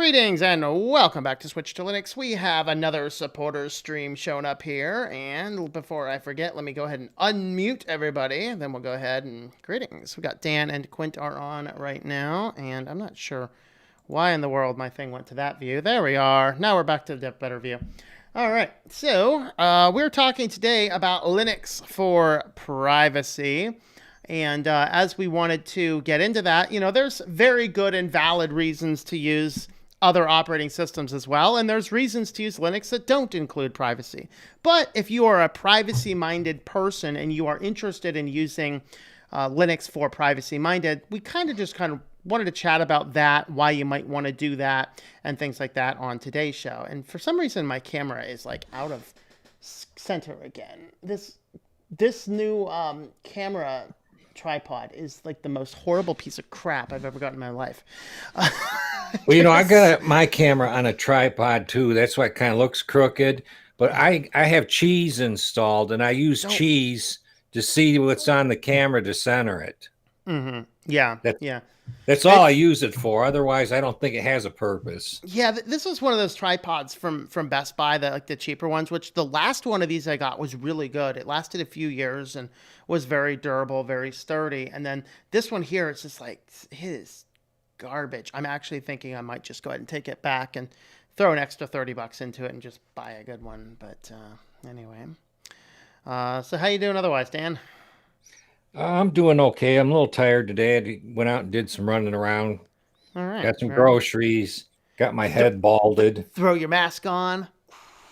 Greetings and welcome back to Switch to Linux. We have another supporters stream showing up here, and before I forget, let me go ahead and unmute everybody, and then we'll go ahead and greetings. We got Dan and Quint are on right now, and I'm not sure why in the world my thing went to that view. There we are. Now we're back to the better view. All right, so we're talking today about Linux for privacy. And as we wanted to get into that, there's very good and valid reasons to use other operating systems as well. And there's reasons to use Linux that don't include privacy. But if you are a privacy-minded person and you are interested in using Linux for privacy-minded, we kind of wanted to chat about that, why you might want to do that, and things like that on today's show. And for some reason, my camera is like out of center again. This new camera tripod is like the most horrible piece of crap I've ever gotten in my life. Well, I got my camera on a tripod too. That's why it kind of looks crooked. But I have cheese installed, and I use cheese to see what's on the camera to center it. Mm-hmm. Yeah. That's all I use it for. Otherwise, I don't think it has a purpose. Yeah, this was one of those tripods from Best Buy, the cheaper ones, which the last one of these I got was really good. It lasted a few years and was very durable, very sturdy. And then this one here, it's just like, it is garbage. I'm actually thinking I might just go ahead and take it back and throw an extra $30 into it and just buy a good one. But anyway. So how you doing otherwise, Dan? I'm doing okay. I'm a little tired today. I went out and did some running around. All right. Got some groceries. Got my head balded. Throw your mask on.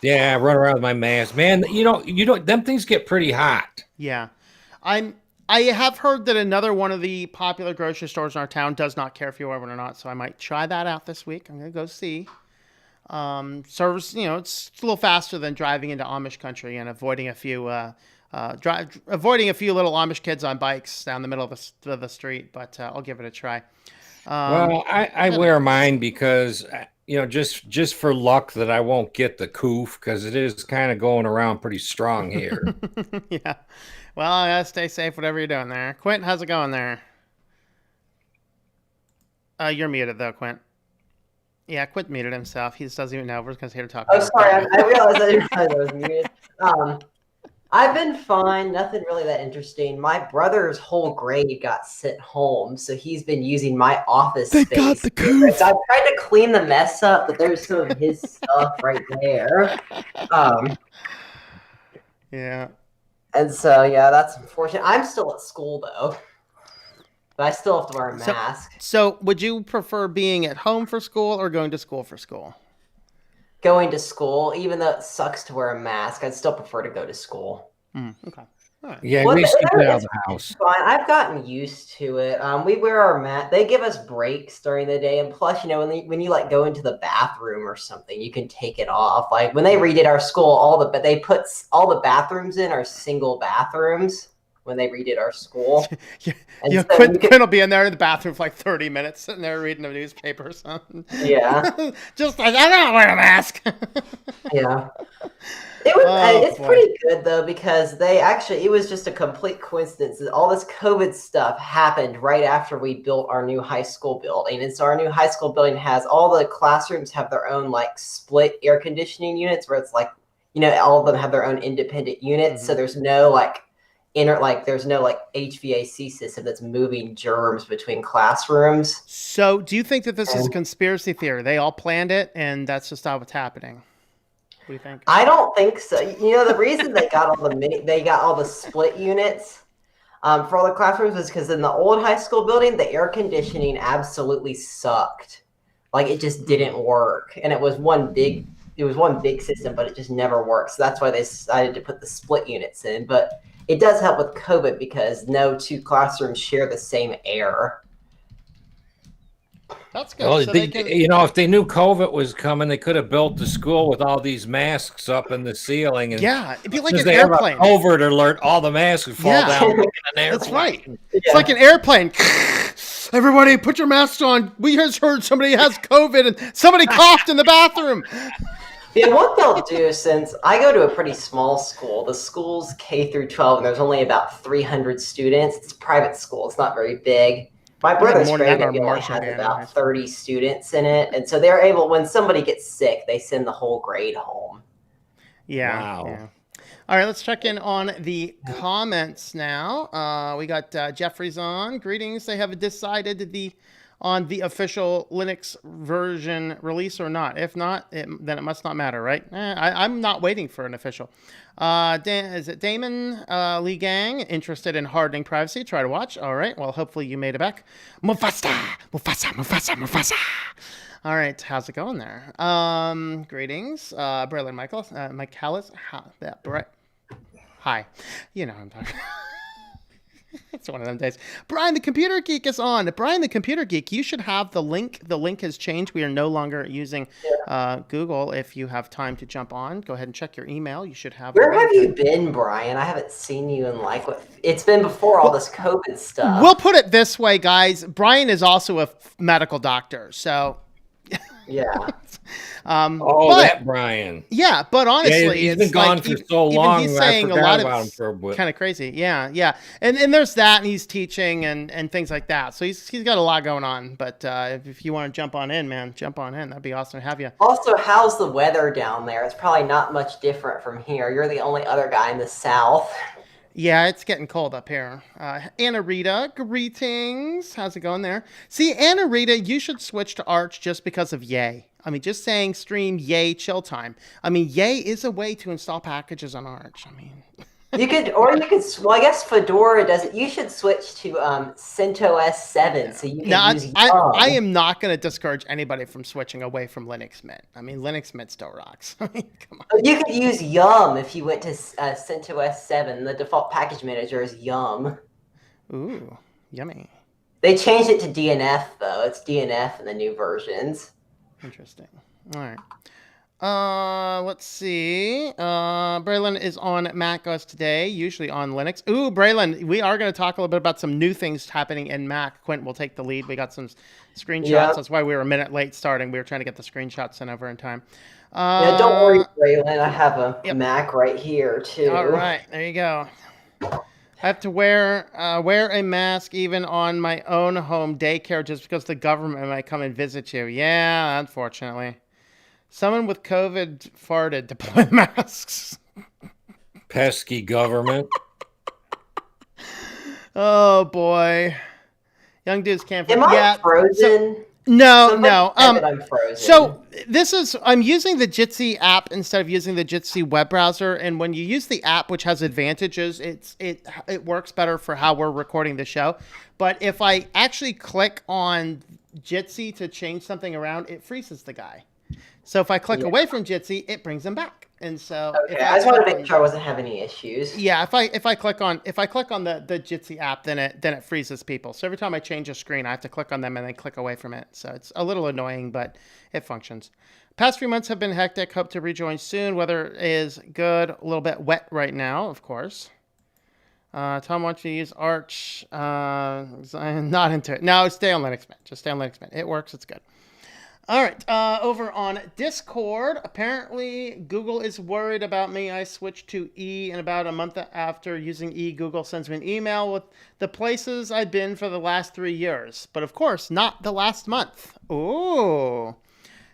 Yeah, run around with my mask. Man, them things get pretty hot. Yeah. I have heard that another one of the popular grocery stores in our town does not care if you wear one or not, so I might try that out this week. I'm going to go see. Service, it's a little faster than driving into Amish country and avoiding a few little Amish kids on bikes down the middle of the street, but I'll give it a try. Well, I wear mine because, just for luck that I won't get the coof, because it is kind of going around pretty strong here. Yeah. Well, I gotta stay safe, whatever you're doing there. Quint, how's it going there? You're muted, though, Quint. Yeah, Quint muted himself. He just doesn't even know. We're just here to talk. Oh, sorry. I realized I was muted. I've been fine. Nothing really that interesting. My brother's whole grade got sent home, so he's been using my office space. Got the coup. So I've tried to clean the mess up, but there's some of his stuff right there. Yeah. And so, yeah, that's unfortunate. I'm still at school, though. But I still have to wear a mask. So would you prefer being at home for school or going to school for school? Going to school, even though it sucks to wear a mask, I'd still prefer to go to school. Okay. All right. Yeah, we should get out of the house. Fine. I've gotten used to it. We wear our mask. They give us breaks during the day, and plus, when you like go into the bathroom or something, you can take it off. Like when they redid our school, they put all the bathrooms in are single bathrooms. When they redid our school. So Quint will be in there in the bathroom for like 30 minutes, sitting there reading the newspaper or something. Yeah. Just like, I don't wear a mask. Yeah. It's pretty good, though, because it was just a complete coincidence that all this COVID stuff happened right after we built our new high school building. And so our new high school building has all the classrooms have their own like split air conditioning units where it's like, all of them have their own independent units. Mm-hmm. So there's no there's no HVAC system that's moving germs between classrooms. So do you think that this is a conspiracy theory? They all planned it and that's just not what's happening. What do you think? I don't think so. The reason they got all the split units for all the classrooms was because in the old high school building, the air conditioning absolutely sucked. Like it just didn't work. And it was one big system, but it just never worked. So that's why they decided to put the split units in. But it does help with COVID because no two classrooms share the same air. That's good. Well, so if they knew COVID was coming, they could have built the school with all these masks up in the ceiling. And yeah, it'd be like an airplane. Overt alert, all the masks would fall down. Like that's right. Yeah. It's like an airplane. Everybody, put your masks on. We just heard somebody has COVID and somebody coughed in the bathroom. Yeah, what they'll do, since I go to a pretty small school, the school's K through 12, and there's only about 300 students. It's a private school. It's not very big. My We had brother's more than grade that in our maybe only marching has band in high about school. 30 students in it. And so they're able, when somebody gets sick, they send the whole grade home. Yeah, Wow. yeah. All right, let's check in on the comments now. We got Jeffrey's on. Greetings. They have decided on the official Linux version release or not. If not, then it must not matter, right? I'm not waiting for an official. Is it Damon Lee Gang interested in hardening privacy? Try to watch. All right. Well, hopefully you made it back. Mufasa, Mufasa, Mufasa, Mufasa. All right, how's it going there? Greetings, Braylon Michael, Mike Hallis. Hi, you know what I'm talking. It's one of them days. Brian the Computer Geek is on. Brian the Computer Geek, you should have the link. The link has changed. We are no longer using Google. If you have time to jump on, go ahead and check your email. You should have. Where have you been, Brian? I haven't seen you in it's been before all this COVID stuff. We'll put it this way, guys. Brian is also a medical doctor, so. Yeah. That Brian. Yeah, but honestly, he's been gone for so long. He's saying a lot of kind of crazy. Yeah, and there's that, and he's teaching and things like that. So he's got a lot going on. But if you want to jump on in, man, jump on in. That'd be awesome to have you. Also, how's the weather down there? It's probably not much different from here. You're the only other guy in the South. Yeah, it's getting cold up here. Anna Rita, greetings. How's it going there? See, Anna Rita, you should switch to Arch just because of Yay. I mean, just saying stream Yay chill time. I mean, Yay is a way to install packages on Arch. I mean, well, I guess Fedora does it. You should switch to CentOS 7 so you can use Yum. I am not going to discourage anybody from switching away from Linux Mint. I mean, Linux Mint still rocks. I mean, come on. You could use Yum if you went to CentOS 7. The default package manager is Yum. Ooh, yummy. They changed it to DNF, though. It's DNF in the new versions. Interesting. All right. Let's see. Braylon is on macOS today, usually on Linux. Ooh, Braylon, we are going to talk a little bit about some new things happening in Mac. Quentin will take the lead. We got some screenshots. Yep. That's why we were a minute late starting. We were trying to get the screenshots sent over in time. Yeah, don't worry, Braylon. I have a Mac right here, too. All right. There you go. I have to wear a mask even on my own home daycare just because the government might come and visit you. Yeah, unfortunately. Someone with COVID farted. Deploy masks. Pesky government. Oh boy, young dudes can't. Am I frozen? No. I'm frozen. So I'm using the Jitsi app instead of using the Jitsi web browser, and when you use the app, which has advantages, it works better for how we're recording the show. But if I actually click on Jitsi to change something around, it freezes the guy. So if I click away from Jitsi, it brings them back. And so I just wanted to make sure I wasn't having any issues. Yeah, if I click on the Jitsi app, then it freezes people. So every time I change a screen, I have to click on them and then click away from it. So it's a little annoying, but it functions. Past few months have been hectic. Hope to rejoin soon. Weather is good. A little bit wet right now, of course. Tom wants you to use Arch. I'm not into it. No, stay on Linux Mint. Just stay on Linux Mint. It works. It's good. All right, over on Discord, apparently Google is worried about me. I switched to E, and about a month after using E, Google sends me an email with the places I've been for the last 3 years. But of course, not the last month. Ooh.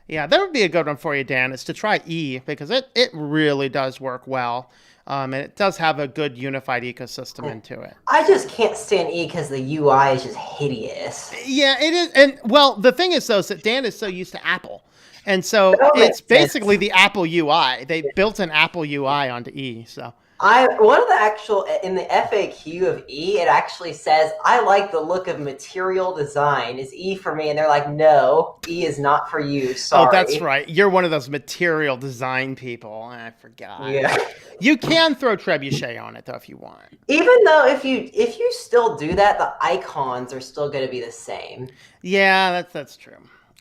Yeah, that would be a good one for you, Dan, is to try E, because it really does work well. And it does have a good unified ecosystem into it. I just can't stand E because the UI is just hideous. Yeah, it is. And well, the thing is, though, is that Dan is so used to Apple. And so it's basically the Apple UI. They built an Apple UI onto E. So One of the actual, in the FAQ of E, it actually says, I like the look of material design. Is E for me? And they're like, no, E is not for you. Sorry. Oh, that's right. You're one of those material design people. I forgot. Yeah. You can throw trebuchet on it, though, if you want. Even though if you still do that, the icons are still going to be the same. Yeah, that's true.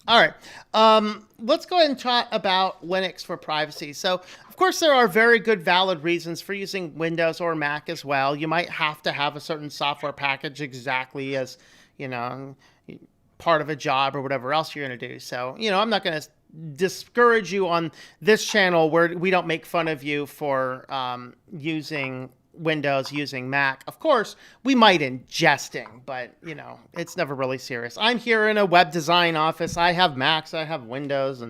All right. Let's go ahead and talk about Linux for privacy. So, of course, there are very good, valid reasons for using Windows or Mac as well. You might have to have a certain software package exactly as, part of a job or whatever else you're going to do. So, I'm not going to discourage you on this channel where we don't make fun of you for using Windows using Mac. Of course, we might in jesting, but it's never really serious. I'm here in a web design office. I have Macs, I have Windows,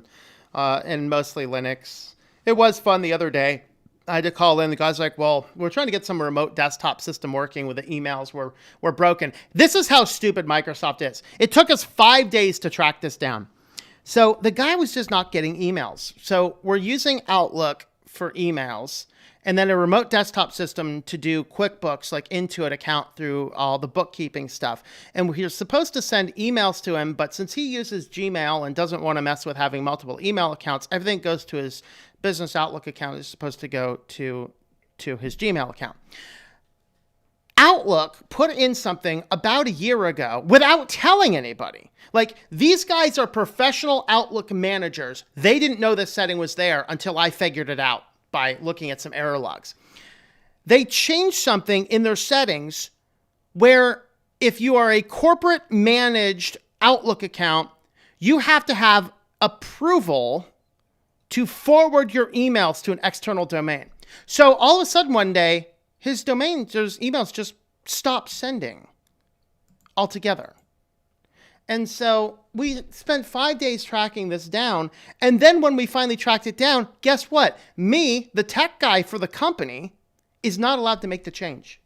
and mostly Linux. It was fun the other day. I had to call in. The guy's like, well, we're trying to get some remote desktop system working with the emails were broken. This is how stupid Microsoft is. It took us 5 days to track this down. So the guy was just not getting emails. So we're using Outlook for emails and then a remote desktop system to do QuickBooks, like Intuit account through all the bookkeeping stuff. And we're supposed to send emails to him, but since he uses Gmail and doesn't want to mess with having multiple email accounts, everything goes to his business Outlook account is supposed to go to his Gmail account. Outlook put in something about a year ago without telling anybody. Like, these guys are professional Outlook managers. They didn't know this setting was there until I figured it out by looking at some error logs. They changed something in their settings where if you are a corporate managed Outlook account, you have to have approval to forward your emails to an external domain. So all of a sudden one day, his emails just stopped sending altogether. And so we spent 5 days tracking this down. And then when we finally tracked it down, guess what? Me, the tech guy for the company, is not allowed to make the change.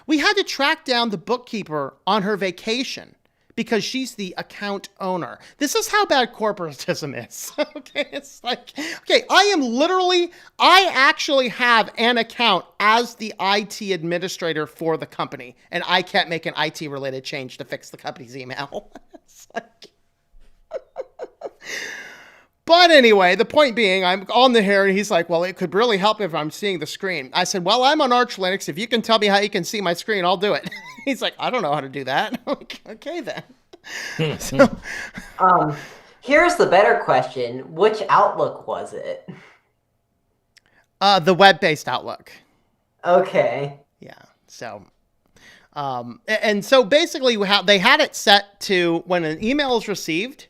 We had to track down the bookkeeper on her vacation because she's the account owner. This is how bad corporatism is. Okay, it's like, okay, I actually have an account as the IT administrator for the company, and I can't make an IT related change to fix the company's email. It's like... But anyway, the point being, I'm on the hair, and he's like, well, it could really help if I'm seeing the screen. I said, well, I'm on Arch Linux. If you can tell me how you can see my screen, I'll do it. He's like, I don't know how to do that. I'm like, okay, then. So, here's the better question. Which Outlook was it? The web-based Outlook. Okay. Yeah. So, and so basically they had it set to when an email is received,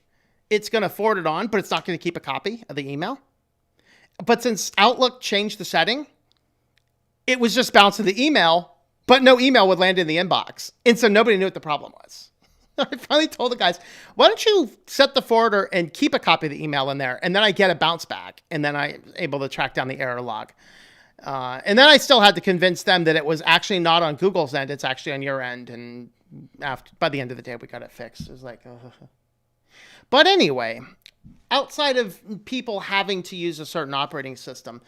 it's going to forward it on, but it's not going to keep a copy of the email. But since Outlook changed the setting, it was just bouncing the email, but no email would land in the inbox. And so nobody knew what the problem was. I finally told the guys, why don't you set the forwarder and keep a copy of the email in there? And then I get a bounce back. And then I'm able to track down the error log. And then I still had to convince them that it was actually not on Google's end. It's actually on your end. And by the end of the day, we got it fixed. It was like, But anyway, outside of people having to use a certain operating system,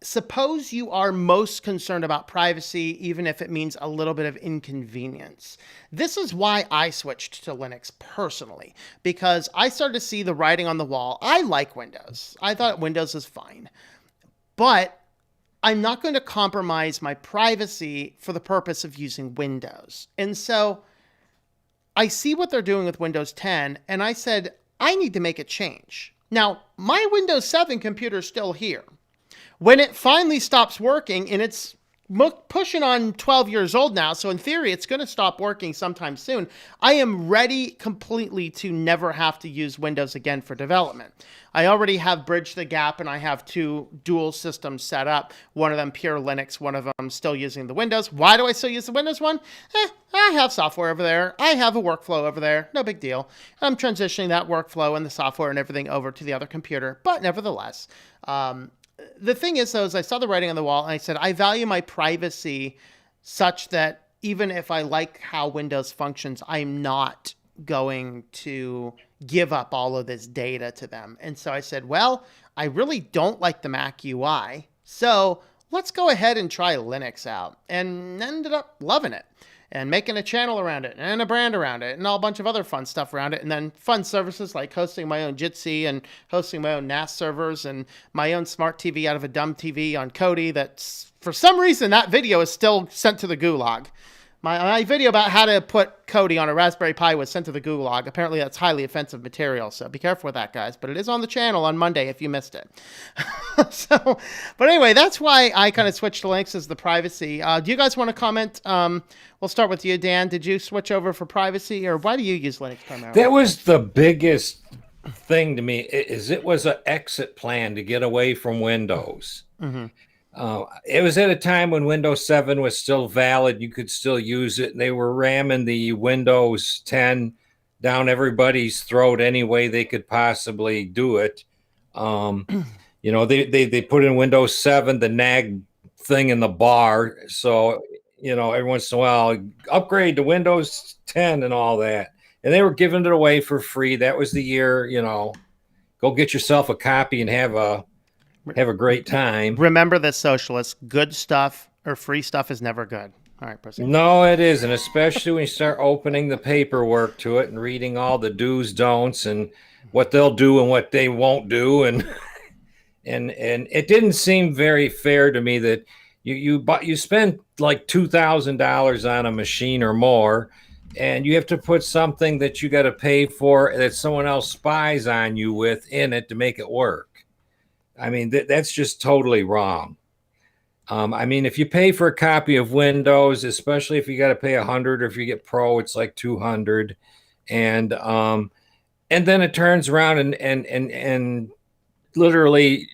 suppose you are most concerned about privacy, even if it means a little bit of inconvenience. This is why I switched to Linux personally, because I started to see the writing on the wall. I like Windows. I thought Windows is fine, but I'm not going to compromise my privacy for the purpose of using Windows. And so I see what they're doing with Windows 10, and I said, I need to make a change. Now, my Windows 7 computer is still here. When it finally stops working, and it's pushing on 12 years old now, so in theory, it's going to stop working sometime soon, I am ready completely to never have to use Windows again for development. I already have bridged the gap, and I have 2 dual systems set up. One of them pure Linux, one of them still using the Windows. Why do I still use the Windows one? I have software over there. I have a workflow over there. No big deal. I'm transitioning that workflow and the software and everything over to the other computer. But nevertheless, the thing is, though, is I saw the writing on the wall, and I said, I value my privacy such that even if I like how Windows functions, I'm not going to give up all of this data to them. And so I said, well, I really don't like the Mac UI, so let's go ahead and try Linux out. And ended up loving it and making a channel around it and a brand around it and all a bunch of other fun stuff around it. And then fun services like hosting my own Jitsi and hosting my own NAS servers and my own smart TV out of a dumb TV on Kodi. That's, for some reason, that video is still sent to the gulag. My video about how to put Kodi on a Raspberry Pi was sent to the gulag. Apparently, that's highly offensive material, so be careful with that, guys. But it is on the channel on Monday if you missed it. But anyway, that's why I kind of switched to Linux as the privacy. Do you guys want to comment? We'll start with you, Dan. Did you switch over for privacy, or why do you use Linux primarily? That was the biggest thing to me, is it was an exit plan to get away from Windows. Mm-hmm. It was at a time when Windows 7 was still valid. You could still use it. And they were ramming the Windows 10 down everybody's throat any way they could possibly do it. They put in Windows 7, the nag thing in the bar. So, every once in a while, upgrade to Windows 10 and all that. And they were giving it away for free. That was the year, go get yourself a copy and have a great time. Remember this, socialists. Good stuff or free stuff is never good. All right, proceed. No, it isn't, especially when you start opening the paperwork to it and reading all the do's, don'ts, and what they'll do and what they won't do. And it didn't seem very fair to me that you spend like $2,000 on a machine or more, and you have to put something that you got to pay for that someone else spies on you with in it to make it work. I mean, that's just totally wrong. If you pay for a copy of Windows, especially if you got to pay $100, or if you get Pro, it's like $200, and then it turns around and literally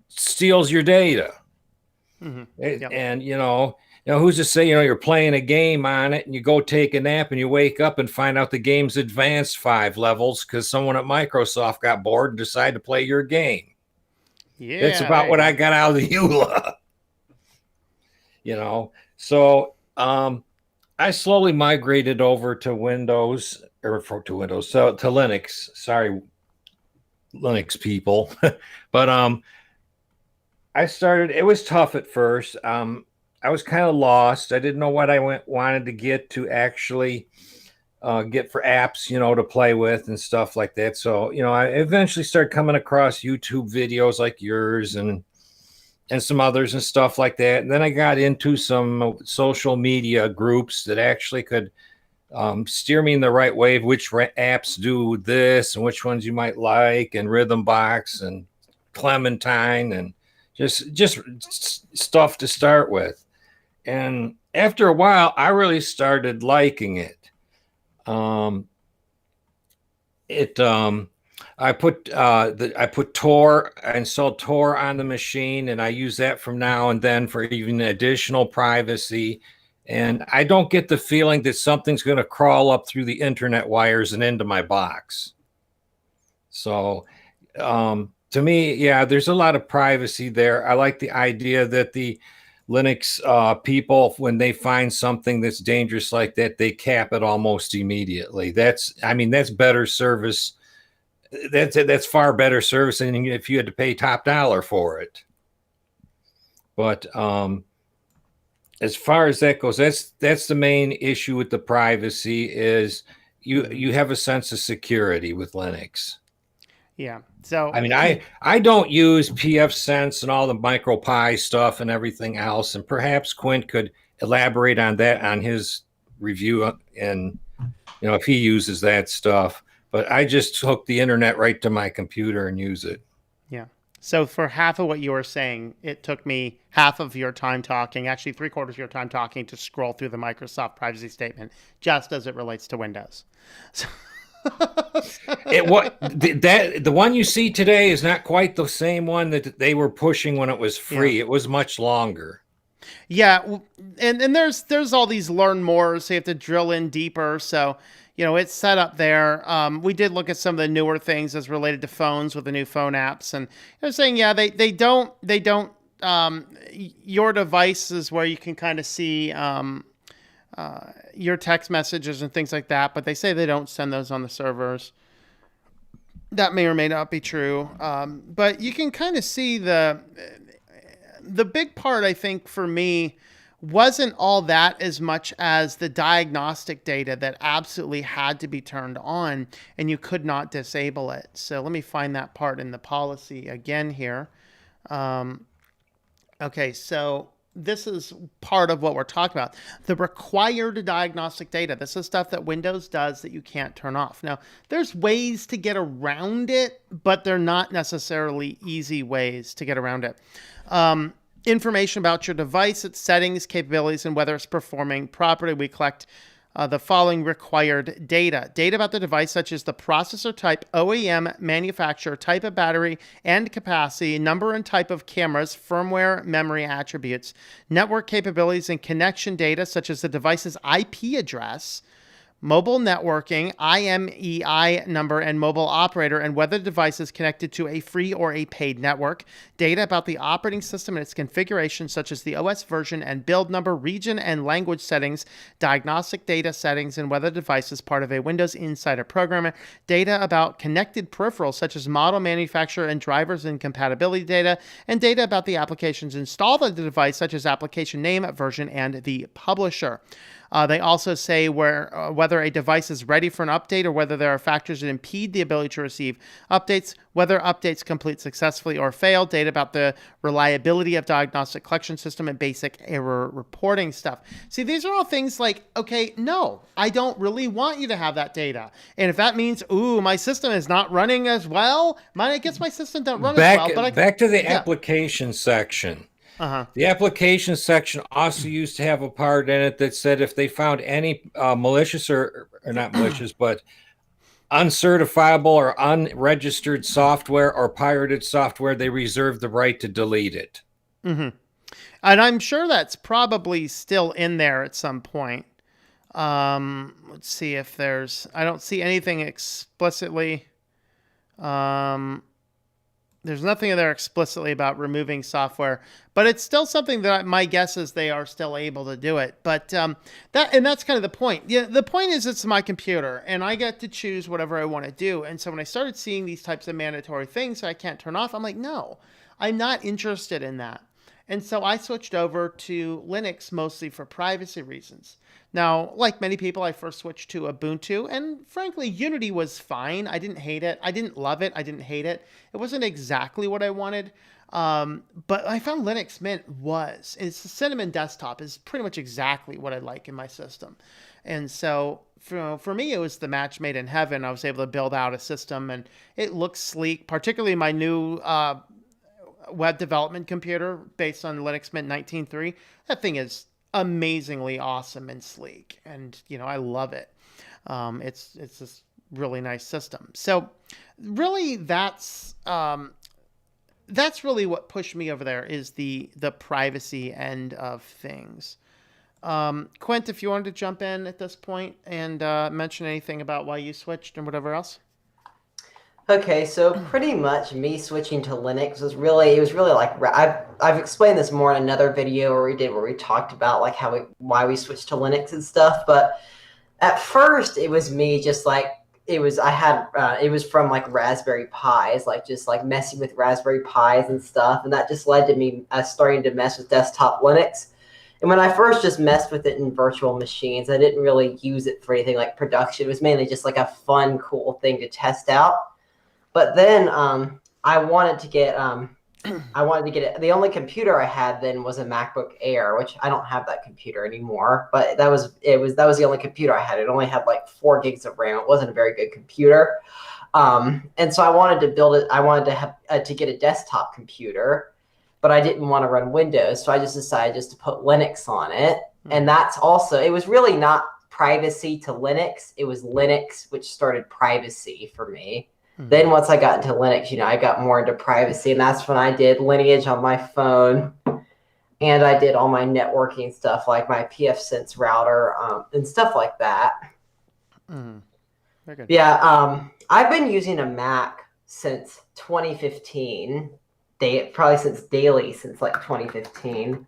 steals your data. Mm-hmm. Yep. And who's to say you're playing a game on it and you go take a nap and you wake up and find out the game's advanced 5 levels because someone at Microsoft got bored and decided to play your game. Yeah, that's about what I got out of the EULA. So I slowly migrated over to Windows to Linux. Sorry, Linux people. But I started, it was tough at first. I was kind of lost. I didn't know what I wanted to get to actually get for apps, to play with and stuff like that. So, I eventually started coming across YouTube videos like yours and some others and stuff like that. And then I got into some social media groups that actually could steer me in the right way of which apps do this and which ones you might like, and Rhythm Box and Clementine and just stuff to start with. And after a while, I really started liking it. I put Tor, I installed Tor on the machine, and I use that from now and then for even additional privacy. And I don't get the feeling that something's going to crawl up through the internet wires and into my box. So, to me, yeah, there's a lot of privacy there. I like the idea that the Linux people, when they find something that's dangerous like that, they cap it almost immediately. That's better service. That's far better service than if you had to pay top dollar for it. But as far as that goes, that's the main issue with the privacy is you have a sense of security with Linux. Yeah. So I don't use pfSense and all the MicroPy stuff and everything else, and perhaps Quint could elaborate on that on his review, and if he uses that stuff. But I just hook the internet right to my computer and use it. Yeah. So for half of what you were saying, it took me half of your time talking, actually 3/4 of your time talking, to scroll through the Microsoft privacy statement, just as it relates to Windows. So the one you see today is not quite the same one that they were pushing when it was free. Yeah. It was much longer. Yeah, and there's all these learn more, so you have to drill in deeper. So it's set up there. We did look at some of the newer things as related to phones with the new phone apps, and they're saying they don't your device is where you can kind of see your text messages and things like that, but they say they don't send those on the servers. That may or may not be true, but you can kind of see the big part, I think, for me wasn't all that as much as the diagnostic data that absolutely had to be turned on, and you could not disable it. So let me find that part in the policy again here. Okay, so this is part of what we're talking about. The required diagnostic data. This is stuff that Windows does that you can't turn off. Now, there's ways to get around it, but they're not necessarily easy ways to get around it. Information about your device, its settings, capabilities, and whether it's performing properly. We collect the following required data. Data about the device, such as the processor type, OEM, manufacturer, type of battery and capacity, number and type of cameras, firmware, memory attributes, network capabilities, and connection data, such as the device's IP address, mobile networking, IMEI number and mobile operator, and whether the device is connected to a free or a paid network. Data about the operating system and its configuration, such as the OS version and build number, region and language settings, diagnostic data settings, and whether the device is part of a Windows Insider program. Data about connected peripherals, such as model, manufacturer, and drivers and compatibility data, and data about the applications installed on the device, such as application name, version, and the publisher. They also say whether a device is ready for an update or whether there are factors that impede the ability to receive updates, whether updates complete successfully or fail, data about the reliability of diagnostic collection system, and basic error reporting stuff. See, these are all things like, okay, no, I don't really want you to have that data. And if that means, ooh, my system is not running as well, I guess my system don't run as well. But back to the application section. The application section also used to have a part in it that said if they found any malicious or not malicious, but uncertifiable or unregistered software or pirated software, they reserved the right to delete it. And I'm sure that's probably still in there at some point. Let's see if there's... I don't see anything explicitly... There's nothing in there explicitly about removing software, but it's still something that my guess is they are still able to do it. But that's kind of the point. Yeah, the point is it's my computer, and I get to choose whatever I want to do. And so when I started seeing these types of mandatory things that I can't turn off, I'm like, no, I'm not interested in that. And so I switched over to Linux mostly for privacy reasons. Now, like many people, I first switched to Ubuntu, and frankly, Unity was fine. I didn't hate it. I didn't love it. I didn't hate it. It wasn't exactly what I wanted, but I found Linux Mint was. It's the Cinnamon desktop is pretty much exactly what I like in my system. And so for me, it was the match made in heaven. I was able to build out a system, and it looks sleek, particularly my new web development computer based on Linux Mint 19.3. That thing is amazingly awesome and sleek, and I love it. It's this really nice system. So really that's really what pushed me over there, is the privacy end of things. Quint, if you wanted to jump in at this point and mention anything about why you switched and whatever else. Okay, so pretty much me switching to Linux was really like, I've explained this more in another video where we talked about like why we switched to Linux and stuff. But at first it was me just like, it was from like Raspberry Pis, like just like messing with Raspberry Pis and stuff. And that just led to me starting to mess with desktop Linux. And when I first just messed with it in virtual machines, I didn't really use it for anything like production. It was mainly just like a fun, cool thing to test out. But then I wanted to get it. The only computer I had then was a MacBook Air, which I don't have that computer anymore. But that was the only computer I had. It only had like 4 gigs of RAM. It wasn't a very good computer. And so I wanted to build it. I wanted to have to get a desktop computer, but I didn't want to run Windows. So I just decided just to put Linux on it. And that's also, it was really not privacy to Linux. It was Linux which started privacy for me. Then once I got into Linux, I got more into privacy, and that's when I did Lineage on my phone, and I did all my networking stuff, like my pfSense router and stuff like that. Very good. Yeah, I've been using a Mac since 2015, probably since like 2015,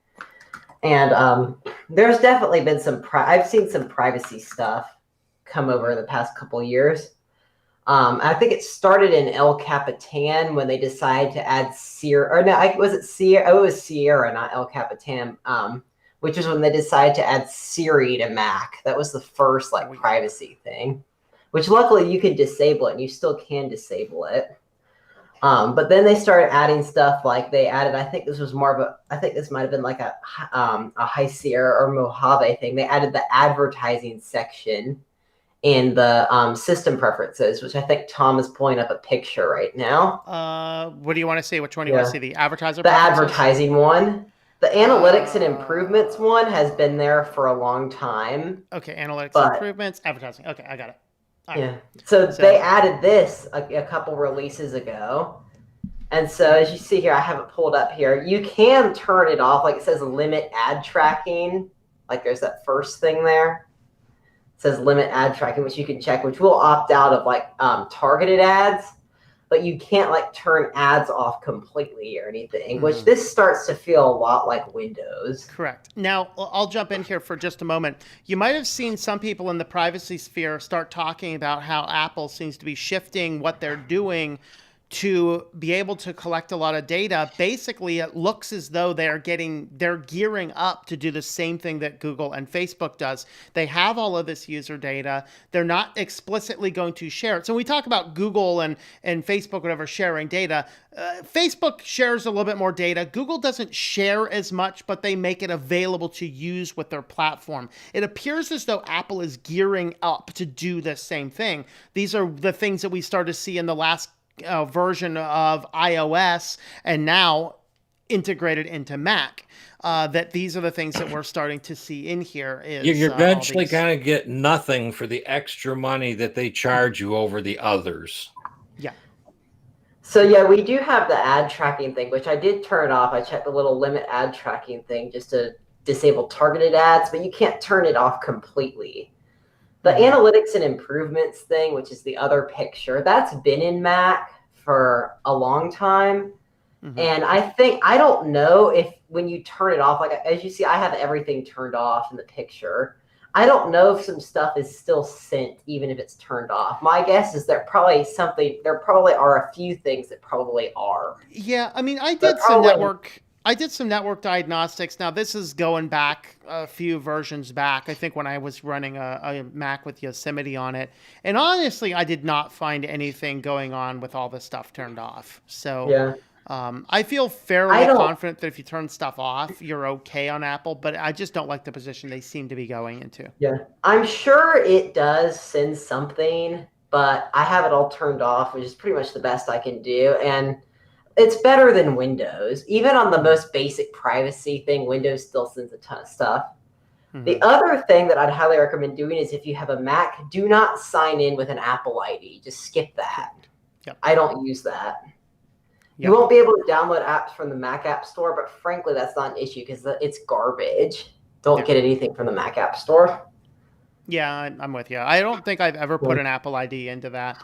and there's definitely been I've seen some privacy stuff come over the past couple years. I think it started in El Capitan when they decided to add Sierra, or no, was it Sierra? Oh, it was Sierra, not El Capitan, which is when they decided to add Siri to Mac. That was the first like privacy thing, which luckily you can disable it, and you still can disable it. But then they started adding stuff like they added, I think this might have been like a High Sierra or Mojave thing. They added the advertising section in the system preferences, which I think Tom is pulling up a picture right now. What do you want to see? Which one do you want to see? The advertiser? The advertising one. The analytics and improvements one has been there for a long time. Okay, analytics improvements, advertising. Okay, I got it. Yeah. So they added this a couple releases ago. And so as you see here, I have it pulled up here. You can turn it off. Like it says limit ad tracking. Like there's that first thing there. It says limit ad tracking, which you can check, which will opt out of like targeted ads. But you can't like turn ads off completely or anything, which this starts to feel a lot like Windows. Correct. Now, I'll jump in here for just a moment. You might have seen some people in the privacy sphere start talking about how Apple seems to be shifting what they're doing to be able to collect a lot of data. Basically, it looks as though they're gearing up to do the same thing that Google and Facebook does. They have all of this user data. They're not explicitly going to share it. So when we talk about Google and Facebook, whatever, sharing data, Facebook shares a little bit more data. Google doesn't share as much, but they make it available to use with their platform. It appears as though Apple is gearing up to do the same thing. These are the things that we started to see in the last version of iOS and now integrated into Mac. That these are the things that we're starting to see in here. You're eventually going to get nothing for the extra money that they charge you over the others. Yeah. So yeah, we do have the ad tracking thing, which I did turn off. I checked the little limit ad tracking thing just to disable targeted ads, but you can't turn it off completely. The analytics and improvements thing, which is the other picture, that's been in Mac for a long time. And I don't know if when you turn it off, like as you see, I have everything turned off in the picture. I don't know if some stuff is still sent, even if it's turned off. My guess is there probably are a few things that probably are. Yeah, I mean, I did some network diagnostics. Now, this is going back a few versions back, I think when I was running a Mac with Yosemite on it. And honestly, I did not find anything going on with all the stuff turned off. So yeah. I feel fairly confident that if you turn stuff off, you're okay on Apple. But I just don't like the position they seem to be going into. Yeah, I'm sure it does send something, but I have it all turned off, which is pretty much the best I can do. And it's better than Windows. Even on the most basic privacy thing, Windows still sends a ton of stuff. The other thing that I'd highly recommend doing is if you have a Mac, do not sign in with an Apple ID. Just skip that. Yep. I don't use that. Yep. You won't be able to download apps from the Mac App Store, but frankly, that's not an issue because it's garbage. Don't get anything from the Mac App Store. Yeah, I'm with you. I don't think I've ever put an Apple ID into that.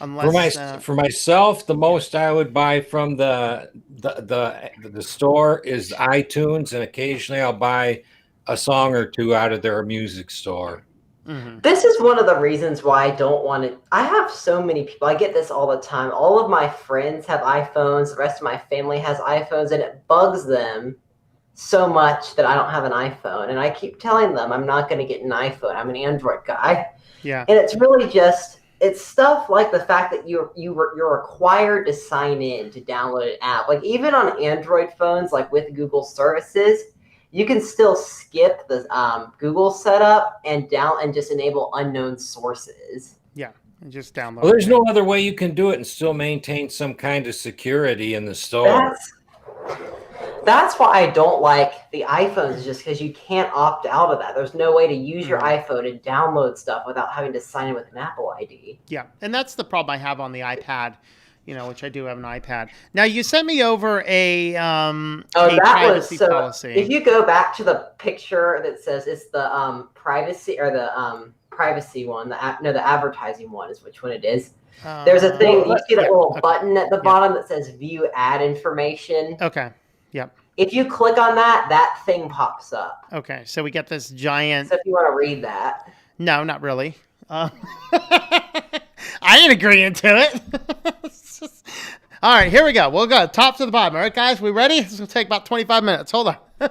Unless, for myself, the most I would buy from the store is iTunes, and occasionally I'll buy a song or two out of their music store. This is one of the reasons why I don't want to. I have so many people. I get this all the time. All of my friends have iPhones. The rest of my family has iPhones, and it bugs them so much that I don't have an iPhone. And I keep telling them I'm not going to get an iPhone. I'm an Android guy. Yeah. And it's really just. It's stuff like the fact that you're required to sign in to download an app. Like even on Android phones, like with Google services, you can still skip the Google setup and just enable unknown sources. Yeah, and just download. Well, there's no other way you can do it and still maintain some kind of security in the store. That's why I don't like the iPhones, just because you can't opt out of that. There's no way to use your iPhone and download stuff without having to sign in with an Apple ID. Yeah, and that's the problem I have on the iPad, which I do have an iPad. Now, you sent me over a privacy policy. If you go back to the picture that says it's the privacy or the privacy one, the advertising one is which one it is. There's a thing, you see that little button at the bottom that says view ad information. Okay. Yep. If you click on that, that thing pops up. Okay, so we get this giant. So if you want to read that. No, not really. I ain't agreeing to it. All right, here we go. We'll go top to the bottom. All right, guys, we ready? This will take about 25 minutes. Hold on.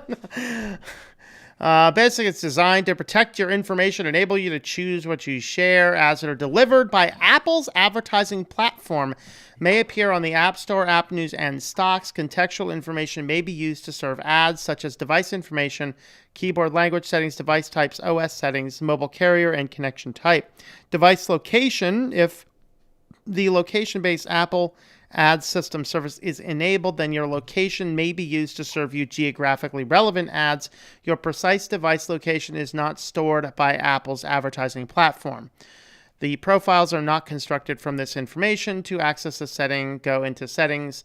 Basically, it's designed to protect your information, enable you to choose what you share as it are delivered by Apple's advertising platform. May appear on the App Store, App News, and Stocks. Contextual information may be used to serve ads such as device information, keyboard language settings, device types, OS settings, mobile carrier, and connection type. Device location, if the location-based Apple ad system service is enabled, then your location may be used to serve you geographically relevant ads. Your precise device location is not stored by Apple's advertising platform. The profiles are not constructed from this information. To access the setting, go into Settings,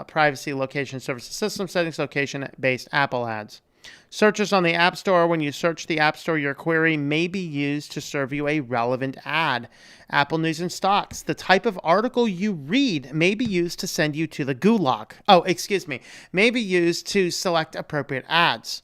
Privacy, Location, Services, System Settings, Location-based Apple ads. Searches on the App Store. When you search the App Store, your query may be used to serve you a relevant ad. Apple News and Stocks. The type of article you read may be used to send you to the gulag. May be used to select appropriate ads.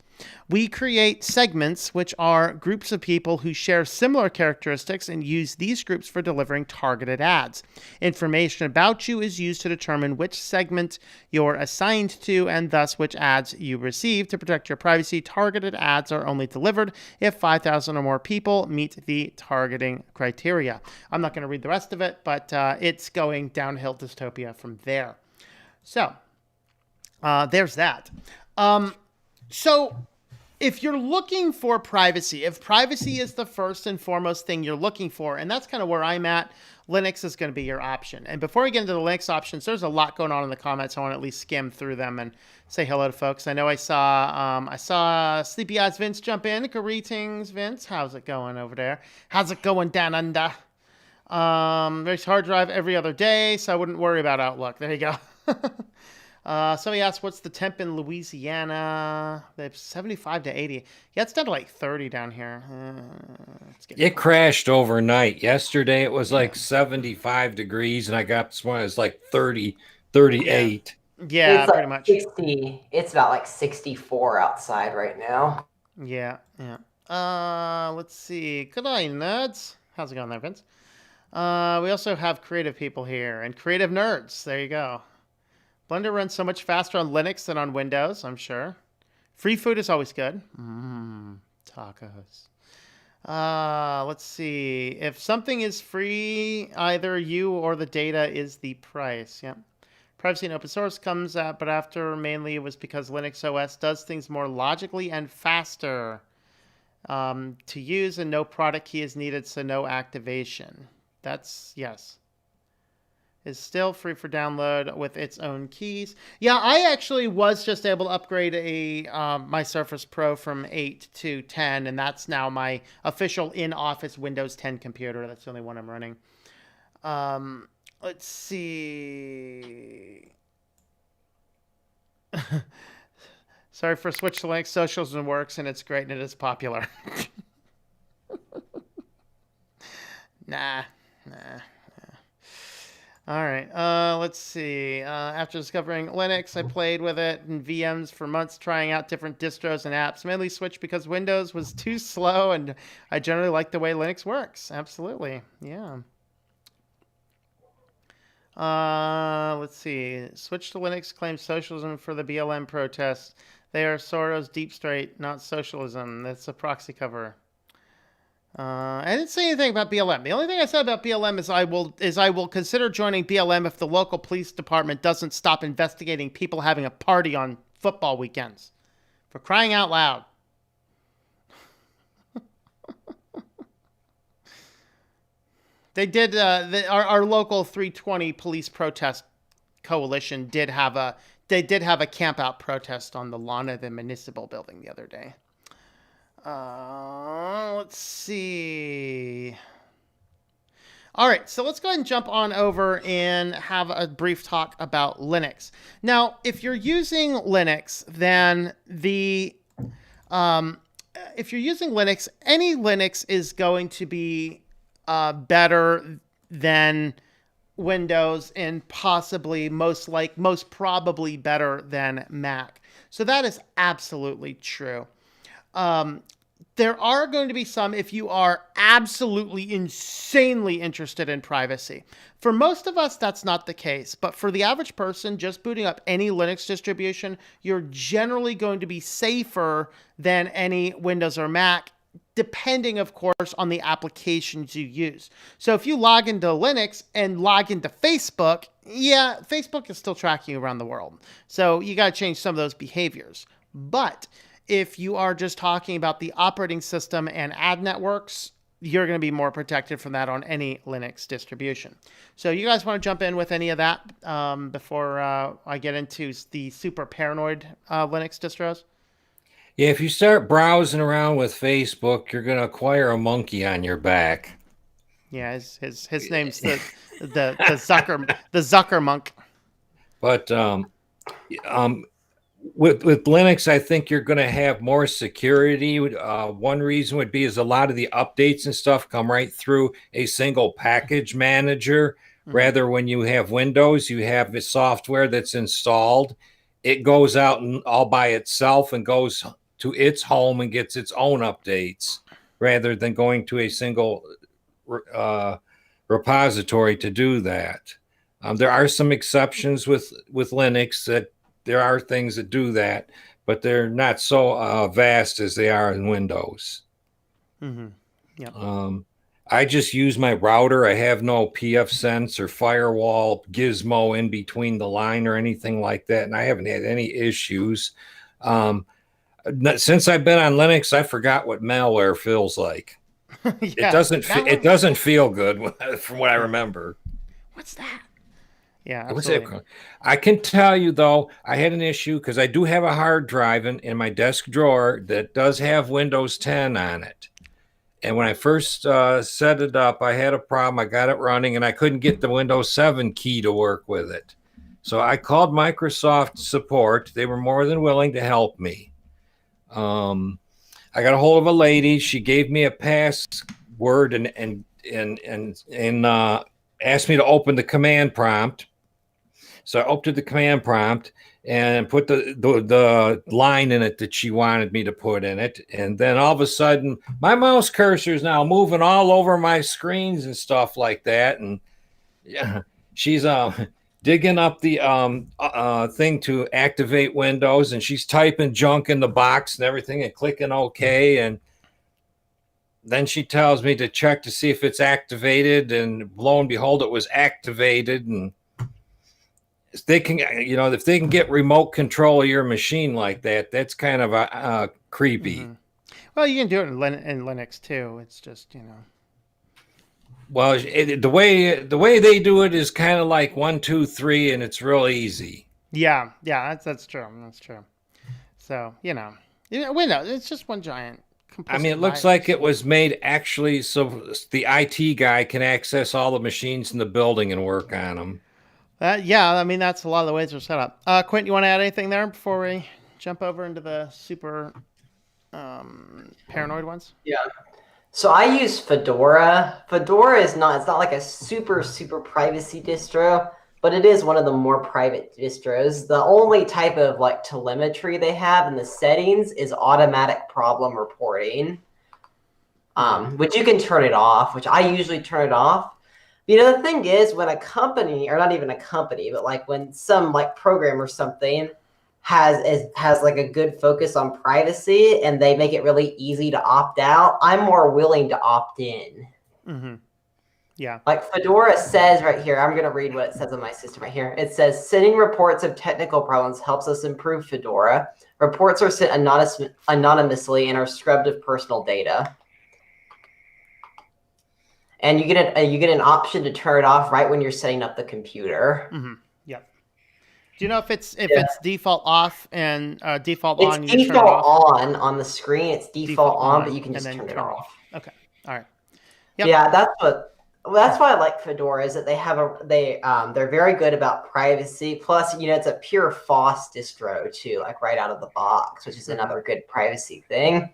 We create segments, which are groups of people who share similar characteristics, and use these groups for delivering targeted ads. Information about you is used to determine which segment you're assigned to, and thus which ads you receive. To protect your privacy, targeted ads are only delivered if 5,000 or more people meet the targeting criteria. I'm not going to read the rest of it, but it's going downhill dystopia from there. So, there's that. So if you're looking for privacy, if privacy is the first and foremost thing you're looking for, and that's kind of where I'm at, Linux is going to be your option. And before we get into the Linux options, there's a lot going on in the comments. I want to at least skim through them and say hello to folks. I know I saw Sleepy Eyes Vince jump in. Greetings, Vince. How's it going over there? How's it going down under? There's hard drive every other day, so I wouldn't worry about Outlook. There you go. Somebody asked, what's the temp in Louisiana? They have 75 to 80. Yeah, it's down to like 30 down here. It crashed overnight. Yesterday, it was like 75 degrees, and I got this one. It's like 30, 38. Yeah, it's pretty like much. 60. It's about like 64 outside right now. Yeah. Let's see. Good day, nerds. How's it going there, Vince? We also have creative people here and creative nerds. There you go. Blender runs so much faster on Linux than on Windows, I'm sure. Free food is always good. Tacos. Let's see. If something is free, either you or the data is the price. Yep. Privacy and open source comes out, but after mainly it was because Linux OS does things more logically and faster to use, and no product key is needed, so no activation. That's, yes. Is still free for download with its own keys. Yeah, I actually was just able to upgrade my Surface Pro from 8 to 10, and that's now my official in-office Windows 10 computer. That's the only one I'm running. Let's see. Sorry for Switch to Linux. Socialism works, and it's great, and it is popular. Nah. All right, let's see. After discovering Linux, I played with it in VMs for months, trying out different distros and apps. Mainly switched because Windows was too slow, and I generally like the way Linux works. Absolutely, yeah. Let's see. Switch to Linux claims socialism for the BLM protests. They are Soros' deep state, not socialism. That's a proxy cover. I didn't say anything about BLM. The only thing I said about BLM is I will consider joining BLM if the local police department doesn't stop investigating people having a party on football weekends. For crying out loud. They did. Our local 320 police protest coalition did have a camp out protest on the lawn of the municipal building the other day. Let's see. All right, so let's go ahead and jump on over and have a brief talk about Linux. Now, if you're using Linux, then if you're using Linux, any Linux is going to be better than Windows, and possibly most probably better than Mac. So that is absolutely true. There are going to be some if you are absolutely insanely interested in privacy. For most of us, that's not the case. But for the average person just booting up any Linux distribution, you're generally going to be safer than any Windows or Mac, depending, of course, on the applications you use. So if you log into Linux and log into Facebook, yeah, Facebook is still tracking you around the world. So you got to change some of those behaviors. But if you are just talking about the operating system and ad networks, you're going to be more protected from that on any Linux distribution. So you guys want to jump in with any of that before I get into the super paranoid Linux distros? Yeah, if you start browsing around with Facebook, you're going to acquire a monkey on your back. Yeah, his name's the Zucker monk. But with Linux, I think you're going to have more security. One reason would be is a lot of the updates and stuff come right through a single package manager. Rather, when you have Windows, you have the software that's installed. It goes out and all by itself and goes to its home and gets its own updates, rather than going to a single repository to do that. There are some exceptions with Linux that there are things that do that, but they're not so vast as they are in Windows. Yeah. I just use my router. I have no pfSense or firewall gizmo in between the line or anything like that, and I haven't had any issues. Since I've been on Linux, I forgot what malware feels like. Yeah, it doesn't feel good from what I remember. What's that? Yeah, absolutely. I can tell you, though, I had an issue because I do have a hard drive in my desk drawer that does have Windows 10 on it. And when I first set it up, I had a problem. I got it running, and I couldn't get the Windows 7 key to work with it. So I called Microsoft support. They were more than willing to help me. I got a hold of a lady. She gave me a password and asked me to open the command prompt. So I opened the command prompt and put the line in it that she wanted me to put in it. And then all of a sudden, my mouse cursor is now moving all over my screens and stuff like that. And yeah, she's digging up the thing to activate Windows, and she's typing junk in the box and everything and clicking OK. And then she tells me to check to see if it's activated, and lo and behold, it was activated. And they can, if they can get remote control of your machine like that, that's kind of creepy. Well, you can do it in Linux too. It's just, Well, the way they do it is kind of like 1, 2, 3, and it's real easy. Yeah, that's true. That's true. So Windows, it's just one giant. I mean, it looks like it was made actually so the IT guy can access all the machines in the building and work on them. Yeah, I mean, that's a lot of the ways they're set up. Quint, you want to add anything there before we jump over into the super paranoid ones? Yeah. So I use Fedora. Fedora it's not like a super privacy distro, but it is one of the more private distros. The only type of like telemetry they have in the settings is automatic problem reporting, which you can turn it off, which I usually turn it off. The thing is, when a company, or not even a company, but like when some like program or something has like a good focus on privacy and they make it really easy to opt out, I'm more willing to opt in. Yeah. Like Fedora says right here, I'm going to read what it says on my system right here. It says, sending reports of technical problems helps us improve Fedora. Reports are sent anonymously and are scrubbed of personal data. And you get an option to turn it off right when you're setting up the computer. Yep. Do you know if it's default off and default on? It's default on the screen. It's default on, but you can just turn it off. Okay. All right. Yep. Yeah, that's why I like Fedora, is that they're very good about privacy. Plus, it's a pure FOSS distro too, like right out of the box, which is another good privacy thing.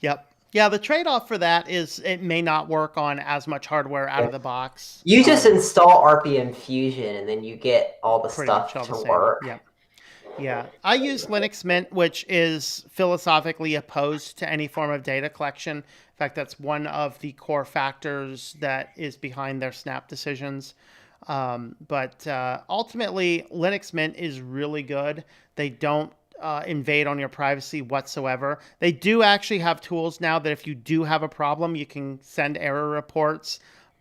Yep. Yeah, the trade-off for that is it may not work on as much hardware out of the box. You just install RPM Fusion, and then you get all the stuff to work. Yeah. I use Linux Mint, which is philosophically opposed to any form of data collection. In fact, that's one of the core factors that is behind their snap decisions. But ultimately, Linux Mint is really good. They don't invade on your privacy whatsoever. They do actually have tools now that if you do have a problem, you can send error reports,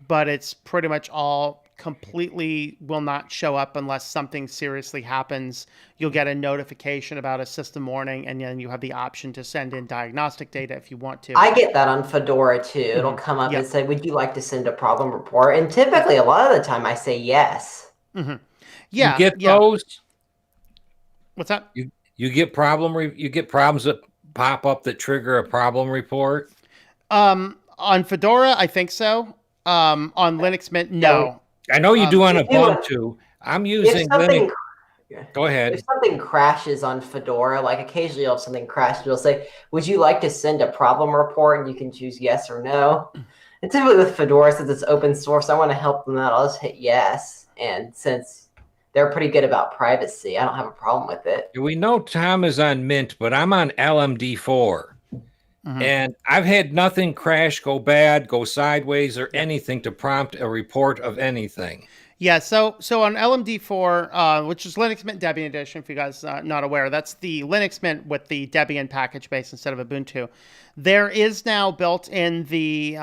but it's pretty much all completely will not show up unless something seriously happens. You'll get a notification about a system warning, and then you have the option to send in diagnostic data if you want to. I get that on Fedora too. It'll come up and say, would you like to send a problem report? And typically, a lot of the time, I say yes. Yeah. You get those? What's that? You get you get problems that pop up that trigger a problem report? On Fedora, I think so. On Linux Mint, no. I know you do on Ubuntu. I'm using Linux. Go ahead. If something crashes on Fedora, like occasionally if something crashes, it'll say, would you like to send a problem report? And you can choose yes or no. And typically with Fedora, since it's open source, I want to help them out. I'll just hit yes. And since they're pretty good about privacy, I don't have a problem with it. We know Tom is on Mint, but I'm on LMD4. And I've had nothing crash, go bad, go sideways, or anything to prompt a report of anything. Yeah, so on LMD4, which is Linux Mint Debian Edition, if you guys are not aware, that's the Linux Mint with the Debian package base instead of Ubuntu. There is now built in the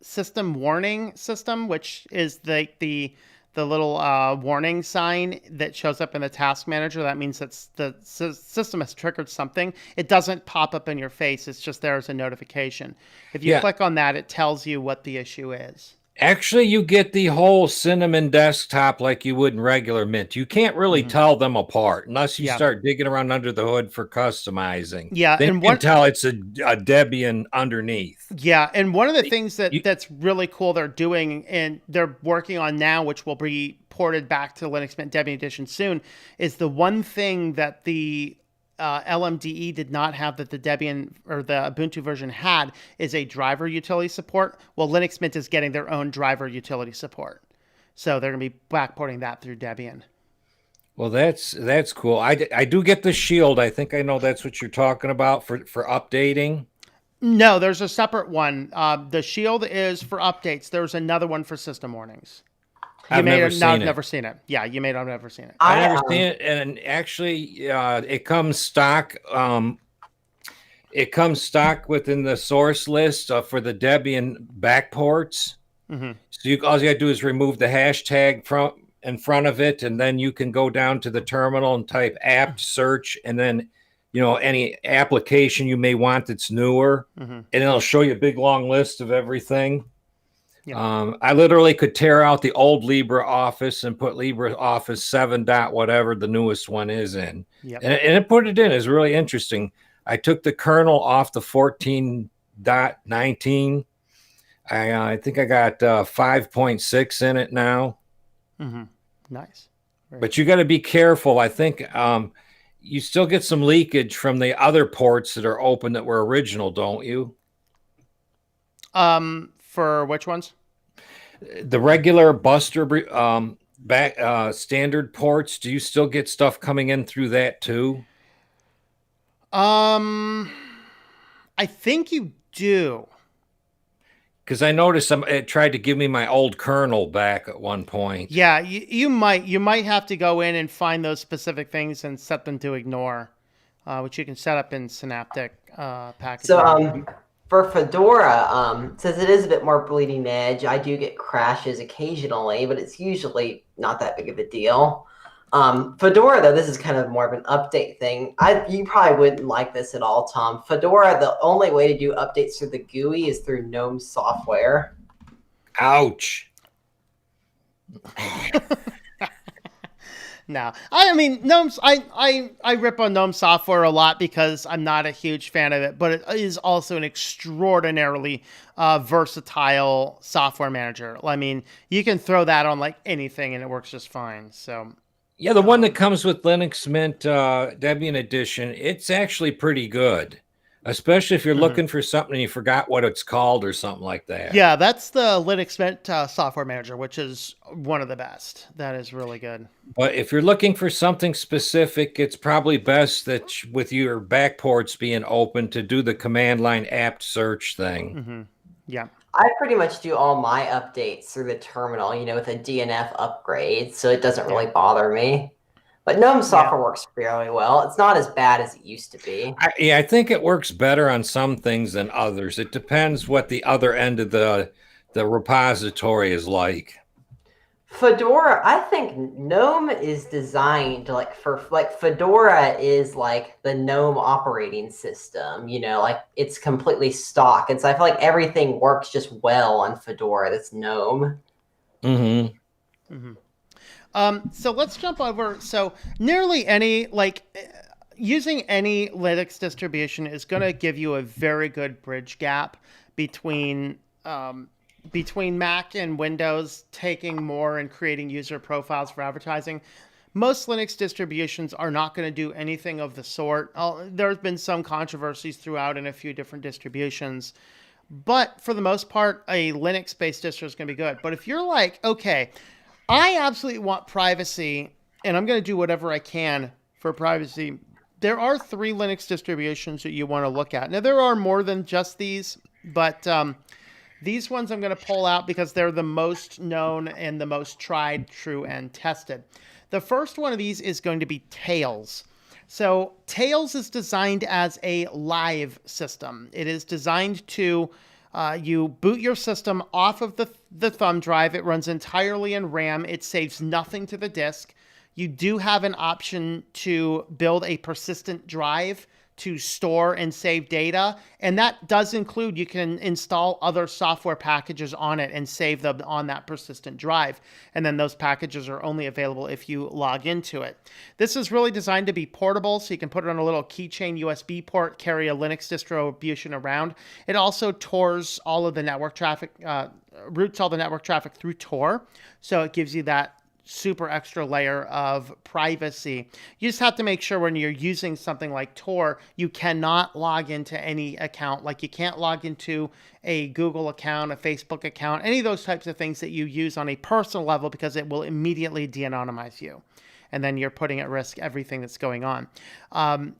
system warning system, which is the little warning sign that shows up in the task manager. That means that the system has triggered something. It doesn't pop up in your face. It's just there as a notification. If you click on that, it tells you what the issue is. Actually, you get the whole Cinnamon desktop like you would in regular Mint. You can't really tell them apart unless you start digging around under the hood for customizing. Yeah, then you can tell it's a Debian underneath. Yeah, and one of the things that's really cool they're doing and they're working on now, which will be ported back to Linux Mint Debian Edition soon, is the one thing that the LMDE did not have that the Debian or the Ubuntu version had is a driver utility support. Well, Linux Mint is getting their own driver utility support. So they're going to be backporting that through Debian. Well, that's cool. I do get the Shield. I think I know that's what you're talking about for updating. No, there's a separate one. The Shield is for updates. There's another one for system warnings. I've never seen it. Yeah, you may not have never seen it. I've never seen it, and actually, it comes stock. It comes stock within the source list for the Debian backports. So all you got to do is remove the hashtag from in front of it, and then you can go down to the terminal and type apt search, and then any application you may want that's newer, and it'll show you a big long list of everything. Yeah. I literally could tear out the old LibreOffice and put LibreOffice 7. Whatever the newest one is in. Yep. And it put it in. It's really interesting. I took the kernel off the 14.19. I think I got 5.6 in it now. Nice. But you got to be careful. I think you still get some leakage from the other ports that are open that were original, don't you? For which ones? The regular Buster standard ports. Do you still get stuff coming in through that too? I think you do. Because I noticed it tried to give me my old kernel back at one point. Yeah, you might have to go in and find those specific things and set them to ignore, which you can set up in Synaptic package. So for Fedora, since it is a bit more bleeding edge, I do get crashes occasionally, but it's usually not that big of a deal. Fedora, though, this is kind of more of an update thing. You probably wouldn't like this at all, Tom. Fedora, the only way to do updates through the GUI is through GNOME software. Ouch. No, I mean, GNOME's, I rip on GNOME software a lot because I'm not a huge fan of it, but it is also an extraordinarily versatile software manager. I mean, you can throw that on like anything and it works just fine. So yeah, the one that comes with Linux Mint Debian Edition, it's actually pretty good. Especially if you're looking for something and you forgot what it's called or something like that. Yeah, that's the Linux Mint software manager, which is one of the best. That is really good. But if you're looking for something specific, it's probably best that with your backports being open to do the command line apt search thing. Yeah. I pretty much do all my updates through the terminal, with a DNF upgrade, so it doesn't really bother me. But GNOME software works fairly well. It's not as bad as it used to be. I think it works better on some things than others. It depends what the other end of the repository is like. Fedora, I think GNOME is designed Fedora is like the GNOME operating system, like it's completely stock. And so I feel like everything works just well on Fedora. That's GNOME. Mm-hmm. So let's jump over. So nearly any, using any Linux distribution is going to give you a very good bridge gap between Mac and Windows taking more and creating user profiles for advertising. Most Linux distributions are not going to do anything of the sort. There's been some controversies throughout in a few different distributions, but for the most part, a Linux-based distro is going to be good. But if you're like, okay, I absolutely want privacy, and I'm going to do whatever I can for privacy, there are 3 Linux distributions that you want to look at. Now, there are more than just these, but these ones I'm going to pull out because they're the most known and the most tried, true, and tested. The first one of these is going to be Tails. So Tails is designed as a live system. It is designed to, you boot your system off of the thumb drive. It runs entirely in RAM. It saves nothing to the disk. You do have an option to build a persistent drive to store and save data. And that does include, you can install other software packages on it and save them on that persistent drive. And then those packages are only available if you log into it. This is really designed to be portable, so you can put it on a little keychain USB port, carry a Linux distribution around. It also routes all the network traffic through Tor. So it gives you that super extra layer of privacy. You just have to make sure when you're using something like Tor, you cannot log into any account. Like you can't log into a Google account, a Facebook account, any of those types of things that you use on a personal level, because it will immediately de-anonymize you. And then you're putting at risk everything that's going on.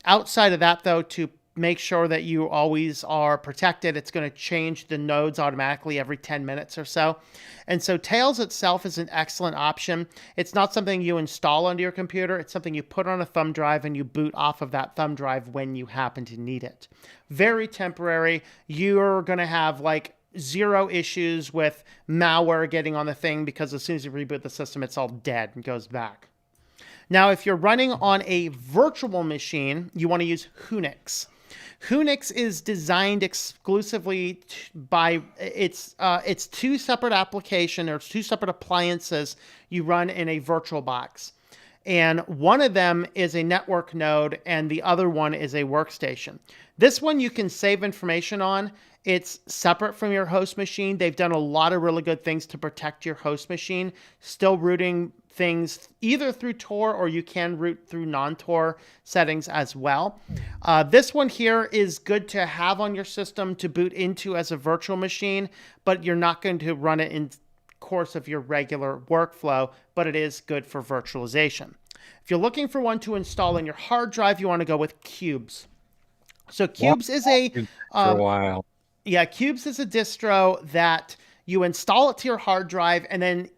Outside of that, though, to make sure that you always are protected, it's going to change the nodes automatically every 10 minutes or so. And so Tails itself is an excellent option. It's not something you install onto your computer. It's something you put on a thumb drive and you boot off of that thumb drive when you happen to need it. Very temporary. You're going to have like 0 issues with malware getting on the thing, because as soon as you reboot the system, it's all dead and goes back. Now, if you're running on a virtual machine, you want to use Hunix. Hunix is designed exclusively by it's 2 separate applications, or 2 separate appliances you run in a virtual box. And one of them is a network node and the other one is a workstation. This one you can save information on. It's separate from your host machine. They've done a lot of really good things to protect your host machine, still rooting things either through Tor, or you can root through non-Tor settings as well. This one here is good to have on your system to boot into as a virtual machine, but you're not going to run it in course of your regular workflow, but it is good for virtualization. If you're looking for one to install on your hard drive, you want to go with Cubes. So Cubes is for a while. Yeah, Cubes is a distro that you install it to your hard drive, and then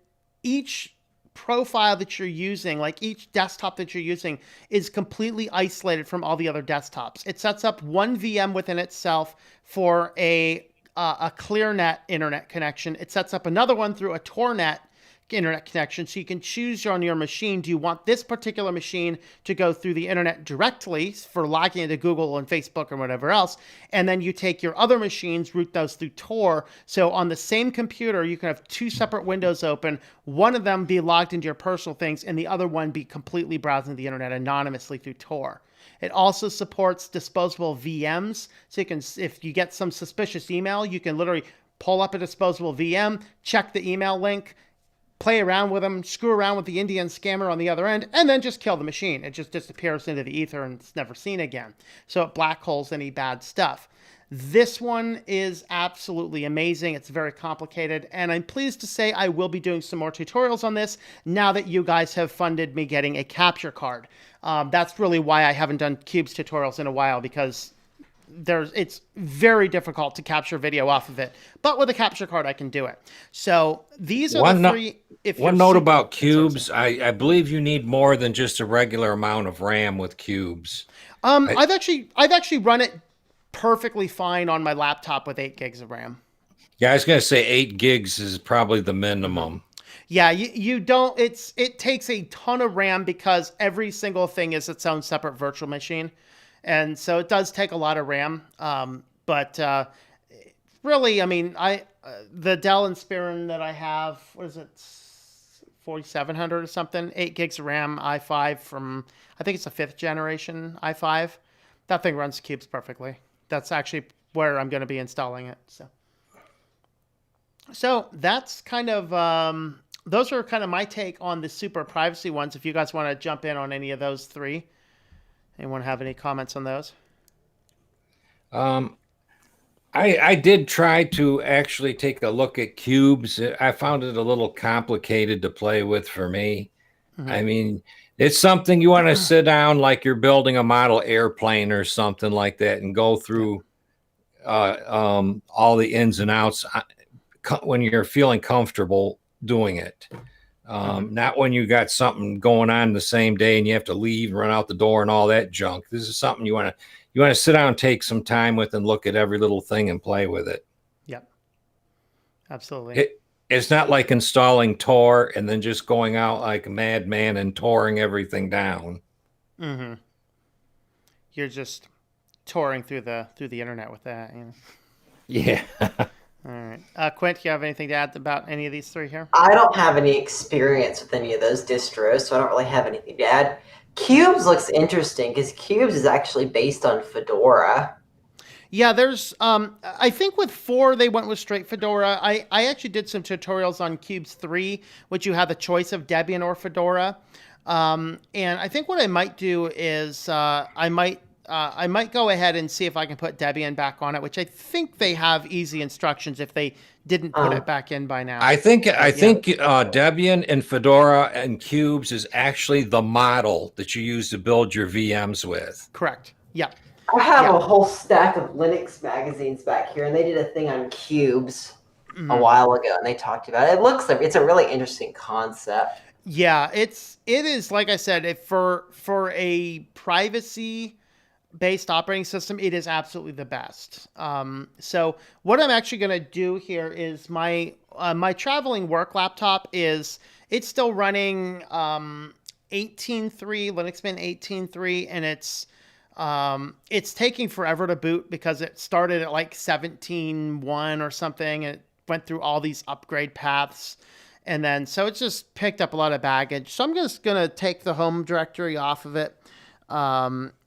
each profile that you're using, like each desktop that you're using, is completely isolated from all the other desktops. It sets up one VM within itself for a ClearNet internet connection. It sets up another one through a TorNet internet connection, so you can choose on your machine, do you want this particular machine to go through the internet directly for logging into Google and Facebook or whatever else, and then you take your other machines, route those through Tor. So on the same computer, you can have 2 separate windows open, one of them be logged into your personal things and the other one be completely browsing the internet anonymously through Tor. It also supports disposable VMs, so you can, if you get some suspicious email, you can literally pull up a disposable VM, check the email link, play around with them, screw around with the Indian scammer on the other end, and then just kill the machine. It just disappears into the ether and it's never seen again. So it black holes any bad stuff. This one is absolutely amazing. It's very complicated, and I'm pleased to say I will be doing some more tutorials on this now that you guys have funded me getting a capture card. That's really why I haven't done Cubes tutorials in a while, because it's very difficult to capture video off of it, but with a capture card I can do it. So these are the 3. One note about Cubes, I believe you need more than just a regular amount of RAM with Cubes. I've actually run it perfectly fine on my laptop with 8 gigs of RAM. Yeah, I was going to say 8 gigs is probably the minimum. Yeah, you don't. It takes a ton of RAM because every single thing is its own separate virtual machine, and so it does take a lot of RAM. But really, I mean, the Dell Inspiron that I have, what is it, 4700 or something, 8 gigs of RAM, i5 from, I think it's a 5th generation i5. That thing runs cubes perfectly. That's actually where I'm going to be installing it. So that's kind of those are kind of my take on the super privacy ones. If you guys want to jump in on any of those three, anyone have any comments on those? I did try to actually take a look at cubes. I found it a little complicated to play with for me. Mm-hmm. I mean, it's something you want to sit down like you're building a model airplane or something like that and go through all the ins and outs when you're feeling comfortable doing it. Not when you got something going on the same day and you have to leave and run out the door and all that junk. This is something you want to sit down and take some time with and look at every little thing and play with it. Yep, absolutely. It's not like installing Tor and then just going out like a madman and touring everything down. Mm-hmm. You're just touring through the internet with that. You know? Yeah. All right. Quint, do you have anything to add about any of these three here? I don't have any experience with any of those distros, so I don't really have anything to add. Cubes looks interesting because Cubes is actually based on Fedora. Yeah, there's I think with 4 they went with straight Fedora. I actually did some tutorials on Cubes 3, which you have the choice of Debian or Fedora. And I think what I might do is I might go ahead and see if I can put Debian back on it, which I think they have easy instructions if they didn't put it back in by now. I think Debian and Fedora and Cubes is actually the model that you use to build your VMs with. Correct. Yeah. I have a whole stack of Linux magazines back here, and they did a thing on Cubes a while ago, and they talked about it. It looks like it's a really interesting concept. Yeah, it is like I said, for a privacy based operating system, it is absolutely the best. So what I'm actually going to do here is my traveling work laptop it's still running 18.3 Linux Mint 18.3, and it's taking forever to boot because it started at like 17.1 or something, and it went through all these upgrade paths. And then, so it's just picked up a lot of baggage. So I'm just going to take the home directory off of it,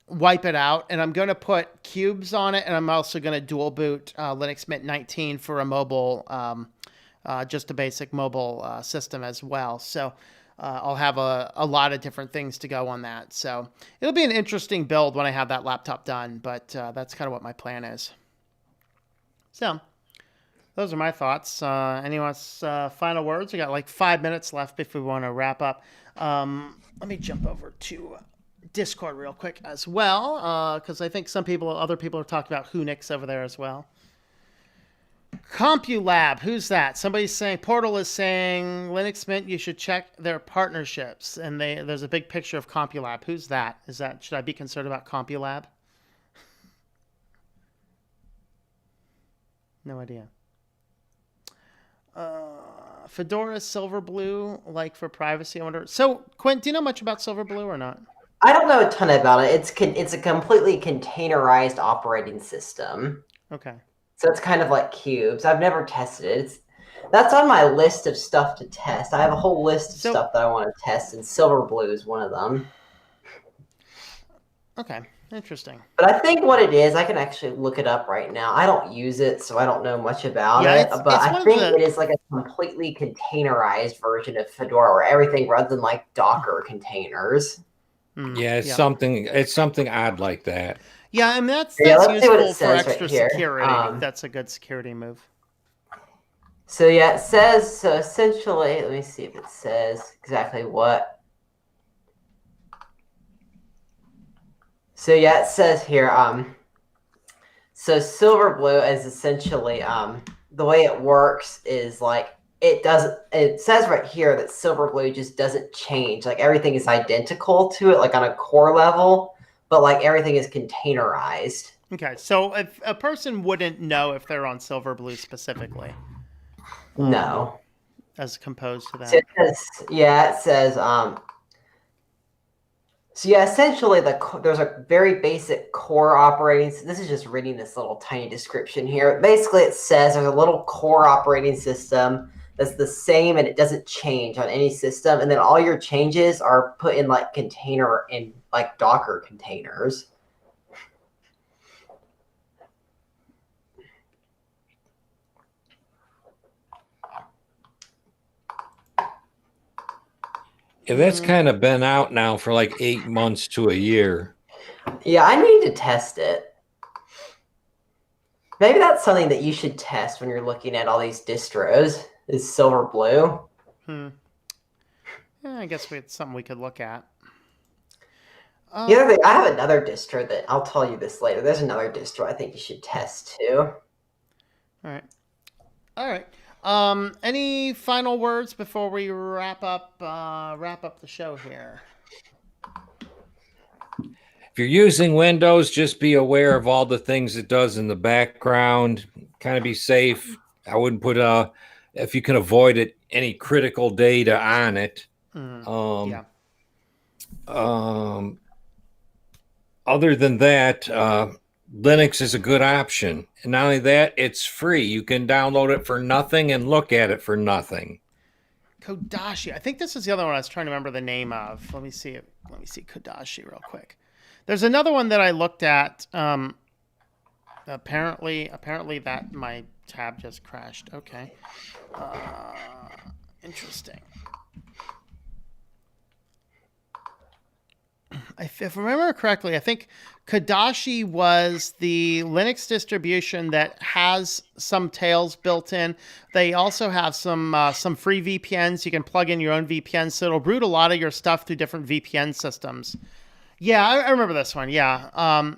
wipe it out, and I'm going to put Cubes on it. And I'm also going to dual boot Linux Mint 19 for a mobile, just a basic mobile system as well. So I'll have a lot of different things to go on that. So it'll be an interesting build when I have that laptop done, but that's kind of what my plan is. So those are my thoughts. Anyone's final words? We got like 5 minutes left if we want to wrap up. Let me jump over to Discord real quick as well, because I think other people have talked about hunix over there as well. CompuLab, who's that? Somebody's saying, Portal is saying, Linux Mint, you should check their partnerships. And there's a big picture of CompuLab. Who's that? Should I be concerned about CompuLab? No idea. Fedora Silverblue, like for privacy, I wonder. So, Quint, do you know much about Silverblue or not? I don't know a ton about it. It's a completely containerized operating system. Okay. So it's kind of like Cubes. I've never tested it. That's on my list of stuff to test. I have a whole list of stuff that I want to test, and Silverblue is one of them. Okay, interesting. But I think what it is, I can actually look it up right now. I don't use it, so I don't know much about it. But I think it is like a completely containerized version of Fedora, where everything runs in like Docker containers. Yeah, it's something odd like that. Yeah, and that's useful for extra security. Right, that's a good security move. So yeah, it says, so essentially, let me see if it says exactly what. So yeah, it says here, so Silverblue is essentially, the way it works is like, it says right here that Silverblue just doesn't change. Like everything is identical to it, like on a core level, but like everything is containerized. Okay, so if a person wouldn't know if they're on Silverblue specifically, No. as composed to So that. it says so yeah, essentially there's a very basic core operating. This is just reading this little tiny description here. Basically, it says there's a little core operating system that's the same and it doesn't change on any system. And then all your changes are put in like container in like Docker containers. Yeah, that's kind of been out now for like 8 months to a year. Yeah, I need to test it. Maybe that's something that you should test when you're looking at all these distros, is Silverblue. Yeah, I guess it's something we could look at. The other thing, I have another distro that I'll tell you this later. There's another distro I think you should test too. All right. Any final words before we wrap up the show here? If you're using Windows, just be aware of all the things it does in the background. Kind of be safe. I wouldn't put if you can avoid it, any critical data on it. Yeah. Other than that, Linux is a good option. And not only that, it's free. You can download it for nothing and look at it for nothing. Kodashi. I think this is the other one I was trying to remember the name of. Let me see Kodashi real quick. There's another one that I looked at. Apparently that my tab just crashed. Okay. Interesting. If I remember correctly, I think Kodashi was the Linux distribution that has some Tails built in. They also have some free VPNs. You can plug in your own VPN, so it'll route a lot of your stuff through different VPN systems. Yeah, I remember this one. Yeah,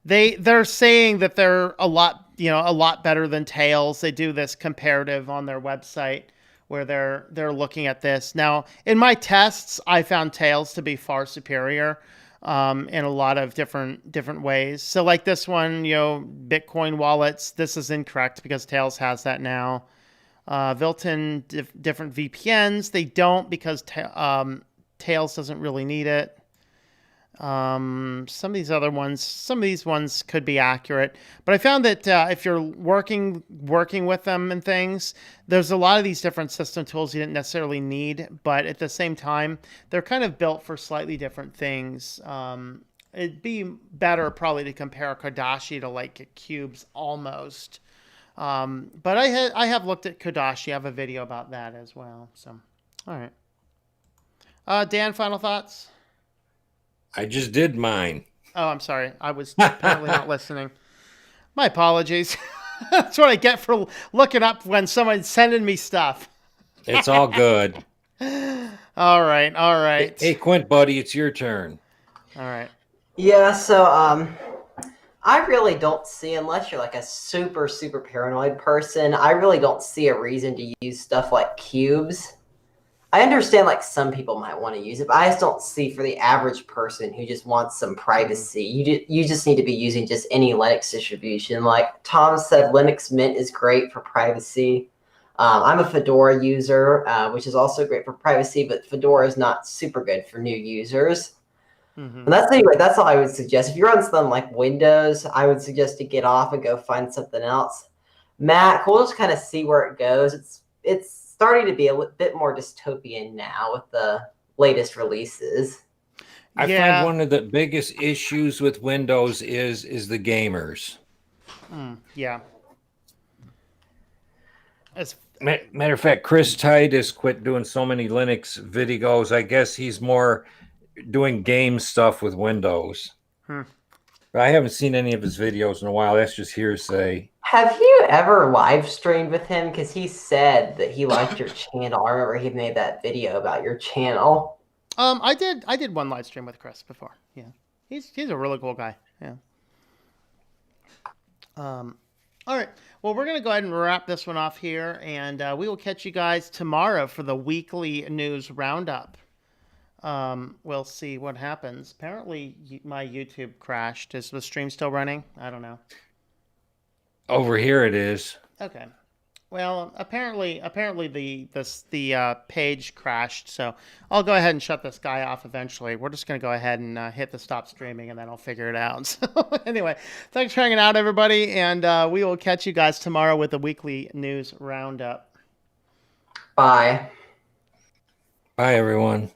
they're saying that they're a lot better than Tails. They do this comparative on their website where they're looking at this. Now, in my tests, I found Tails to be far superior in a lot of different ways. So like this one, Bitcoin wallets, this is incorrect because Tails has that now. Built-in different VPNs, they don't because Tails doesn't really need it. Some of these ones could be accurate, but I found that if you're working with them and things, there's a lot of these different system tools you didn't necessarily need, but at the same time, they're kind of built for slightly different things. It'd be better probably to compare Kodashi to like Cubes almost. But I have looked at Kodashi. I have a video about that as well. So, all right. Dan, final thoughts? I just did mine. Oh, I'm sorry. I was apparently not listening. My apologies. That's what I get for looking up when someone's sending me stuff. It's all good. All right. Hey, Quint, buddy, it's your turn. All right. Yeah, so I really don't see, unless you're like a super, super paranoid person, I really don't see a reason to use stuff like cubes. I understand like some people might want to use it, but I just don't see for the average person who just wants some privacy. You just need to be using just any Linux distribution. Like Tom said, Linux Mint is great for privacy. I'm a Fedora user, which is also great for privacy, but Fedora is not super good for new users. And that's all I would suggest. If you're on something like Windows, I would suggest to get off and go find something else. Mac, we'll just kind of see where it goes. It's starting to be a bit more dystopian now with the latest releases. I find one of the biggest issues with Windows is the gamers. Yeah. Matter of fact, Chris Titus quit doing so many Linux videos. I guess he's more doing game stuff with Windows. I haven't seen any of his videos in a while. That's just hearsay. Have you ever live streamed with him? Because he said that he liked your channel. I remember he made that video about your channel. I did one live stream with Chris before. Yeah, he's a really cool guy. Yeah. All right. Well, we're gonna go ahead and wrap this one off here, and we will catch you guys tomorrow for the weekly news roundup. we'll see what happens. Apparently, my YouTube crashed. Is the stream still running? I don't know. Over here it is. Okay. Well, apparently the page crashed, so I'll go ahead and shut this guy off eventually. We're just gonna go ahead and hit the stop streaming, and then I'll figure it out. So anyway, thanks for hanging out, everybody, and we will catch you guys tomorrow with a weekly news roundup. Bye. Bye, everyone.